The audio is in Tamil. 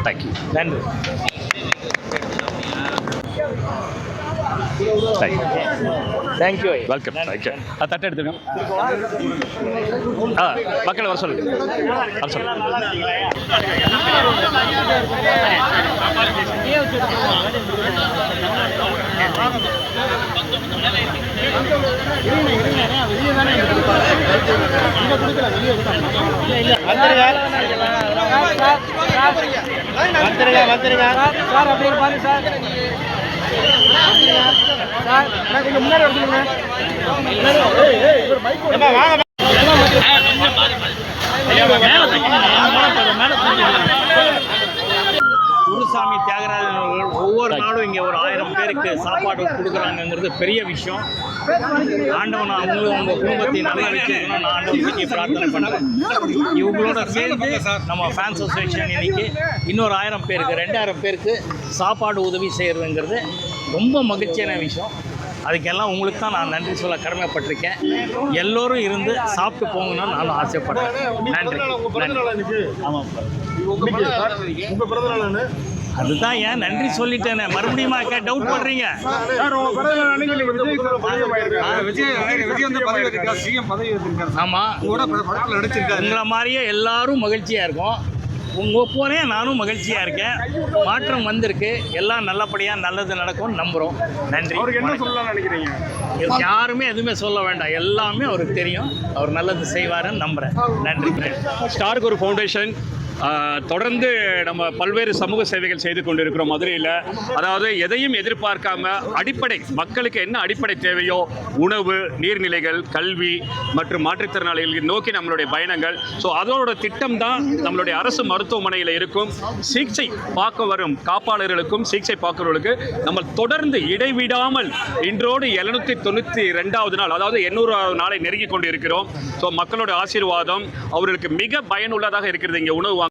தேங்க்யூ. நன்றி. தேங்க்யூ. வெல்கம். தேங்க்யூ. தட்டை எடுத்துங்க. மக்களை வர சொல்லுங்க. வர சொல்லுங்க. வந்துருங்க சார். அப்படியே பாருங்க சார். சார் கொஞ்சம் முன்னாடி வந்துருங்க. குருசாமி தியாகராஜன் அவர்கள் ஒவ்வொரு நாளும் இங்கே ஒரு 1000 பேருக்கு சாப்பாடு கொடுக்குறாங்கங்கிறது பெரிய விஷயம். ஆண்டவன் அவங்களும் அவங்க குடும்பத்தை நல்லா வச்சுக்கணும். நான் ஆண்டவனுக்கு பிரார்த்தனை பண்ணுறேன். இவங்களோட சேர்ந்து நம்ம ஃபேன்ஸ் அசோசியேஷன் இன்னைக்கு இன்னொரு 1000 பேருக்கு 2000 பேருக்கு சாப்பாடு உதவி செய்கிறதுங்கிறது ரொம்ப மகிழ்ச்சியான விஷயம். அதுக்கெல்லாம் உங்களுக்கு தான் நான் நன்றி சொல்ல கடமைப்பட்டிருக்கேன். எல்லோரும் இருந்து சாப்பிட்டு போங்கன்னு நானும் ஆசைப்படுறேன். நன்றி. ஆமாம், அதுதான் ஏன் நன்றி சொல்லிட்டேனே. மறுபடியும் டவுட் பண்றீங்க. ஆமா, உங்களை மாதிரியே எல்லாரும் மகிழ்ச்சியா இருக்கும். உங்க போனே நானும் மகிழ்ச்சியா இருக்கேன். மாற்றம் வந்திருக்கு. எல்லாம் நல்லபடியா நல்லது நடக்கும் நம்புறோம். நன்றி. என்ன சொல்லலாம் நினைக்கிறீங்க? யாருமே எதுவுமே சொல்ல வேண்டாம். எல்லாமே அவருக்கு தெரியும். அவர் நல்லது செய்வாருன்னு நம்புறேன். நன்றி. ஸ்டார் குரு ஃபவுண்டேஷன் தொடர்ந்து நம்ம பல்வேறு சமூக சேவைகள் செய்து கொண்டிருக்கிறோம் மதுரையில். அதாவது எதையும் எதிர்பார்க்காம அடிப்படை மக்களுக்கு என்ன அடிப்படை தேவையோ உணவு, நீர்நிலைகள், கல்வி மற்றும் மாற்றுத்திறனாளிகளை நோக்கி நம்மளுடைய பயணங்கள். ஸோ அதோட திட்டம் தான் நம்மளுடைய அரசு மருத்துவமனையில் இருக்கும் சிகிச்சை பார்க்க வரும் காப்பாளர்களுக்கும் சிகிச்சை பார்க்கிறவர்களுக்கு நம்ம தொடர்ந்து இடைவிடாமல் இன்றோடு 792வது நாள், அதாவது 800வது நாளை நெருங்கி கொண்டு இருக்கிறோம். ஸோ மக்களோட ஆசீர்வாதம் அவர்களுக்கு மிக பயனுள்ளதாக இருக்கிறது. இங்கே உணவு